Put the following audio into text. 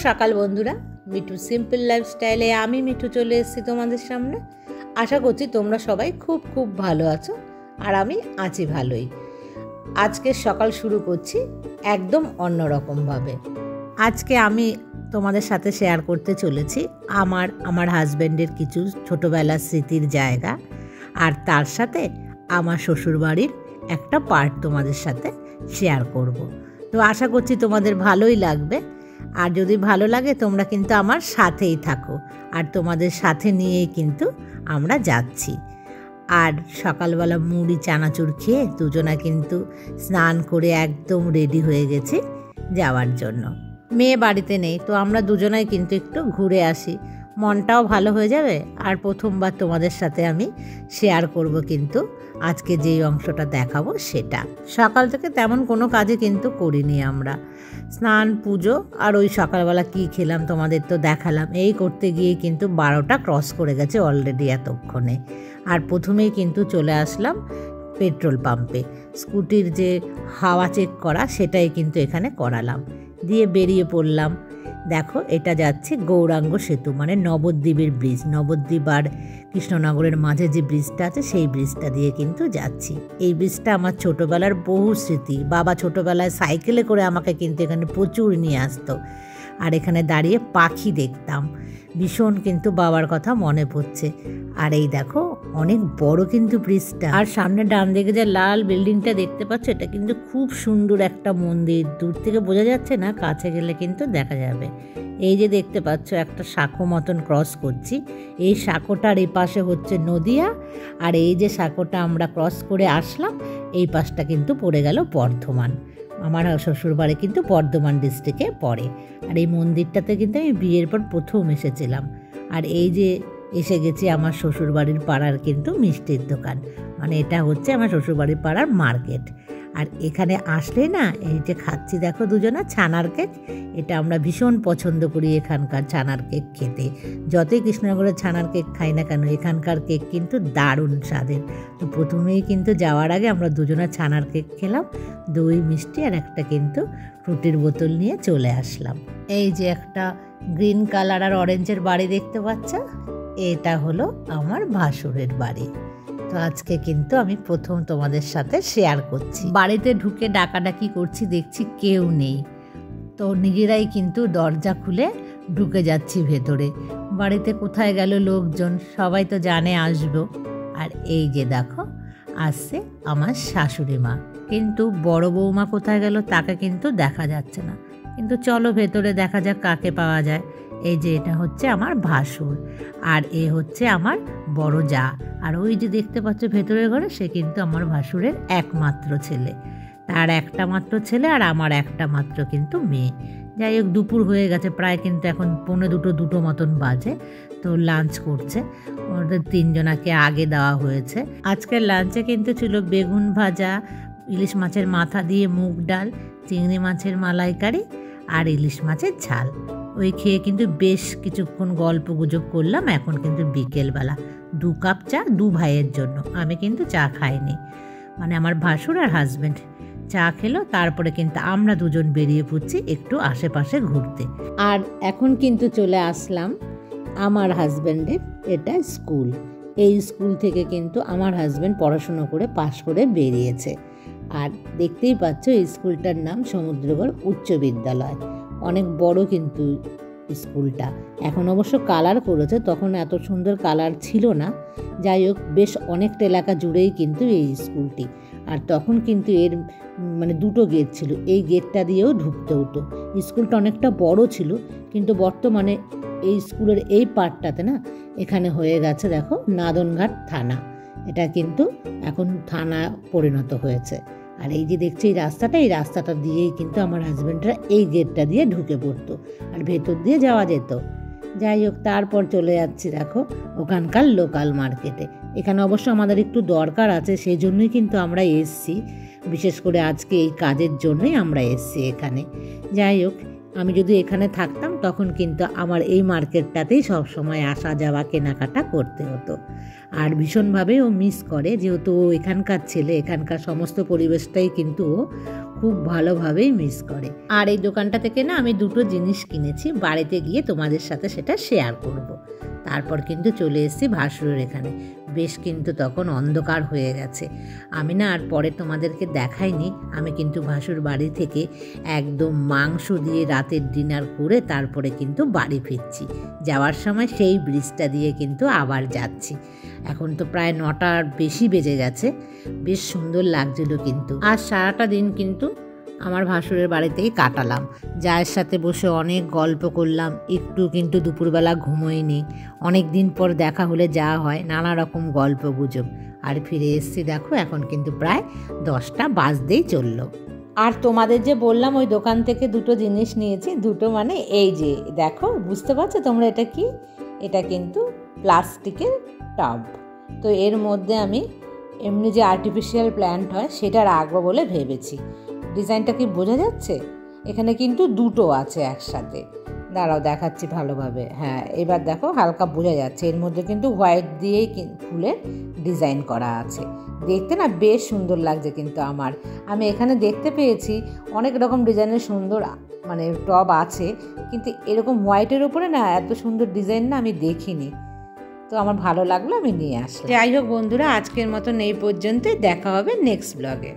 সকাল বন্ধুরা, মিঠু সিম্পল লাইফস্টাইলে আমি মিঠু চলে এসেছি তোমাদের সামনে। আশা করছি তোমরা সবাই খুব খুব ভালো আছো, আর আমি আছি ভালোই। আজকে সকাল শুরু করছি একদম অন্যরকমভাবে। আজকে আমি তোমাদের সাথে শেয়ার করতে চলেছি আমার হাজব্যান্ডের কিছু ছোটোবেলার স্মৃতির জায়গা, আর তার সাথে আমার শ্বশুরবাড়ির একটা পার্ট তোমাদের সাথে শেয়ার করব। তো আশা করছি তোমাদের ভালোই লাগবে, আর যদি ভালো লাগে তোমরা কিন্তু আমার সাথেই থাকো, আর তোমাদের সাথে নিয়েই কিন্তু আমরা যাচ্ছি। আর সকালবেলা মুড়ি চানাচুর খেয়ে দুজনা কিন্তু স্নান করে একদম রেডি হয়ে গেছি যাওয়ার জন্য। মেয়ে বাড়িতে নেই, তো আমরা দুজনাই কিন্তু একটু ঘুরে আসি, মনটাও ভালো হয়ে যাবে। আর প্রথমবার তোমাদের সাথে আমি শেয়ার করব কিন্তু আজকে যেই অংশটা দেখাবো সেটা। সকাল থেকে তেমন কোনো কাজে কিন্তু করিনি আমরা, স্নান পুজো আর ওই সকালবেলা কী খেলাম তোমাদের তো দেখালাম। এই করতে গিয়ে কিন্তু 12টা ক্রস করে গেছে অলরেডি এতক্ষণে। আর প্রথমেই কিন্তু চলে আসলাম পেট্রোল পাম্পে, স্কুটির যে হাওয়া চেক করা সেটাই কিন্তু এখানে করালাম, দিয়ে বেরিয়ে পড়লাম। দেখো, এটা যাচ্ছে গৌরাঙ্গ সেতু, মানে নবদ্বীপের ব্রিজ। নবদ্বীপ আর কৃষ্ণনগরের মাঝে যে ব্রিজটা আছে সেই ব্রিজটা দিয়ে কিন্তু যাচ্ছি। এই ব্রিজটা আমার ছোটোবেলার বহু স্মৃতি। বাবা ছোটোবেলায় সাইকেলে করে আমাকে কিন্তু এখানে প্রচুর নিয়ে আসতো, আর এখানে দাঁড়িয়ে পাখি দেখতাম। ভীষণ কিন্তু বাবার কথা মনে পড়ছে। আর এই দেখো, অনেক বড় কিন্তু ব্রিজটা। আর সামনে ডান দিকে যে লাল বিল্ডিংটা দেখতে পাচ্ছ, এটা কিন্তু খুব সুন্দর একটা মন্দির। দূর থেকে বোঝা যাচ্ছে না, কাছে গেলে কিন্তু দেখা যাবে। এই যে দেখতে পাচ্ছ একটা সাঁকো মতন ক্রস করছি, এই সাঁকোটার এই পাশে হচ্ছে নদিয়া, আর এই যে সাঁকোটা আমরা ক্রস করে আসলাম এই পাশটা কিন্তু পড়ে গেল বর্ধমান। আমার শ্বশুরবাড়ি কিন্তু বর্ধমান ডিস্ট্রিক্টে পড়ে। আর এই মন্দিরটাতে কিন্তু আমি বিয়ের পর প্রথম এসেছিলাম। আর এই যে এসে গেছি আমার শ্বশুরবাড়ির পাড়ার কিন্তু মিষ্টির দোকান, মানে এটা হচ্ছে আমার শ্বশুরবাড়ির পাড়ার মার্কেট। আর এখানে আসলে না, এই যে খাচ্ছি দেখো দুজনা ছানার কেক, এটা আমরা ভীষণ পছন্দ করি এখানকার ছানার কেক খেতে। যতই কৃষ্ণনগরের ছানার কেক খাই না কেন, এখানকার কেক কিন্তু দারুণ স্বাদের। তো প্রথমেই কিন্তু যাওয়ার আগে আমরা দুজনা ছানার কেক খেলাম, দই মিষ্টি আর একটা কিন্তু ফ্রুটির বোতল নিয়ে চলে আসলাম। এই যে একটা গ্রিন কালার আর অরেঞ্জের বাড়ি দেখতে পাচ্ছ, এটা হলো আমার ভাসুরের বাড়ি। তো আজকে কিন্তু আমি প্রথম তোমাদের সাথে শেয়ার করছি। বাড়িতে ঢুকে ডাকাডাকি করছি, দেখছি কেউ নেই, তো নিজেরাই কিন্তু দরজা খুলে ঢুকে যাচ্ছি ভেতরে। বাড়িতে কোথায় গেল লোকজন, সবাই তো জানে আসবো। আর এই যে দেখো আসছে আমার শাশুড়ি মা, কিন্তু বড় বৌমা কোথায় গেল তাকে কিন্তু দেখা যাচ্ছে না। কিন্তু চলো ভেতরে দেখা যাক কাকে পাওয়া যায়। এই যে এটা হচ্ছে আমার ভাসুর, আর এ হচ্ছে আমার বড় জা। আর ওই যে দেখতে পাচ্ছ ভেতরের ঘরে, সে কিন্তু আমার ভাসুরের একমাত্র ছেলে। তার একটা মাত্র ছেলে আর আমার একটা মাত্র কিন্তু মেয়ে। যাই হোক, দুপুর হয়ে গেছে প্রায়, কিন্তু এখন 1:45 মতন বাজে। তো লাঞ্চ করছে, ওদের তিনজনাকে আগে দেওয়া হয়েছে। আজকের লাঞ্চে কিন্তু ছিল বেগুন ভাজা, ইলিশ মাছের মাথা দিয়ে মুগ ডাল, চিংড়ি মাছের মালাইকারি আর ইলিশ মাছের ঝাল। ওই খেয়ে কিন্তু বেশ কিছুক্ষণ গল্প গুজব করলাম। এখন কিন্তু বিকেলবেলা 2 কাপ চা 2 ভাইয়ের জন্য, আমি কিন্তু চা খাইনি। মানে আমার ভাসুর আর হাজব্যান্ড চা খেলো, তারপরে কিন্তু আমরা দুজন বেরিয়ে পড়ছি একটু আশেপাশে ঘুরতে। আর এখন কিন্তু চলে আসলাম আমার হাজব্যান্ডের এটা স্কুল। এই স্কুল থেকে কিন্তু আমার হাজব্যান্ড পড়াশুনো করে পাশ করে বেরিয়েছে। আর দেখতেই পাচ্ছ এই স্কুলটার নাম সমুদ্রগড় উচ্চ বিদ্যালয়। অনেক বড় কিন্তু স্কুলটা, এখন অবশ্য কালার করেছে, তখন এত সুন্দর কালার ছিল না। যাই হোক, বেশ অনেকটা এলাকা জুড়েই কিন্তু এই স্কুলটি। আর তখন কিন্তু এর মানে 2টো গেট ছিল, এই গেটটা দিয়েও ঢুকতে হতো। স্কুলটা অনেকটা বড় ছিল, কিন্তু বর্তমানে এই স্কুলের এই পার্টটাতে না, এখানে হয়ে গেছে দেখো নাদনঘাট থানা। এটা কিন্তু এখন থানা পরিণত হয়েছে। আর এই যে দেখছি এই রাস্তাটা দিয়েই কিন্তু আমার হাজব্যান্ডরা এই গেটটা দিয়ে ঢুকে পড়তো, আর ভেতর দিয়ে যাওয়া যেত। যাই হোক, তারপর চলে যাচ্ছি দেখো ওখানকার লোকাল মার্কেটে। এখানে অবশ্য আমাদের একটু দরকার আছে, সেই জন্যই কিন্তু আমরা এসছি, বিশেষ করে আজকে এই কাজের জন্যই আমরা এসছি এখানে। যাই হোক, আমি যদি এখানে থাকতাম তখন কিন্তু আমার এই মার্কেটটাতেই সব সময় আসা যাওয়া কেনাকাটা করতে হতো। আর ভীষণভাবে ও মিস করে, যেহেতু ও এখানকার ছেলে, এখানকার সমস্ত পরিবেশটাই কিন্তু ও খুব ভালোভাবেই মিস করে। আর এই দোকানটা থেকে না আমি দুটো জিনিস কিনেছি, বাড়িতে গিয়ে তোমাদের সাথে সেটা শেয়ার করব। তারপর কিন্তু চলে এসেছি ভাসুরের এখানে। বেশ কিন্তু তখন অন্ধকার হয়ে গেছে। আমি না আর পরে তোমাদেরকে দেখাইনি, আমি কিন্তু ভাসুর বাড়ি থেকে একদম মাংস দিয়ে রাতের ডিনার করে তারপরে কিন্তু বাড়ি ফিরছি। যাওয়ার সময় সেই ব্রিজটা দিয়ে কিন্তু আবার যাচ্ছি। এখন তো প্রায় 9টার বেশি বেজে গেছে। বেশ সুন্দর লাগছিল কিন্তু। আর সারাটা দিন কিন্তু আমার ভাসুরের বাড়িতেই কাটালাম। যার সাথে বসে অনেক গল্প করলাম, একটু কিন্তু দুপুরবেলা ঘুমোইনি। অনেক দিন পর দেখা হলে যা হয়, নানা রকম গল্প গুজব। আর ফিরে এসেছি দেখো, এখন কিন্তু প্রায় 10টা বাজতেই চললো। আর তোমাদের যে বললাম ওই দোকান থেকে দুটো জিনিস নিয়েছি, দুটো মানে এই যে দেখো, বুঝতে পারছো তোমরা এটা কি? এটা কিন্তু প্লাস্টিকের টাব। তো এর মধ্যে আমি এমনি যে আর্টিফিশিয়াল প্ল্যান্ট হয় সেটা রাখবো বলে ভেবেছি। ডিজাইনটা কি বোঝা যাচ্ছে? এখানে কিন্তু দুটো আছে একসাথে, দাঁড়াও দেখাচ্ছি ভালোভাবে। হ্যাঁ, এবার দেখো হালকা বোঝা যাচ্ছে। এর মধ্যে কিন্তু হোয়াইট দিয়েই ফুলের ডিজাইন করা আছে। দেখতে না বেশ সুন্দর লাগছে কিন্তু আমি এখানে দেখতে পেয়েছি অনেক রকম ডিজাইনের সুন্দর মানে টব আছে, কিন্তু এরকম হোয়াইটের উপরে না এত সুন্দর ডিজাইন না আমি দেখিনি। তো আমার ভালো লাগলো, আমি নিয়ে আসলাম। যাই হোক বন্ধুরা, আজকের মতন এই পর্যন্তই। দেখা হবে নেক্সট ব্লগে।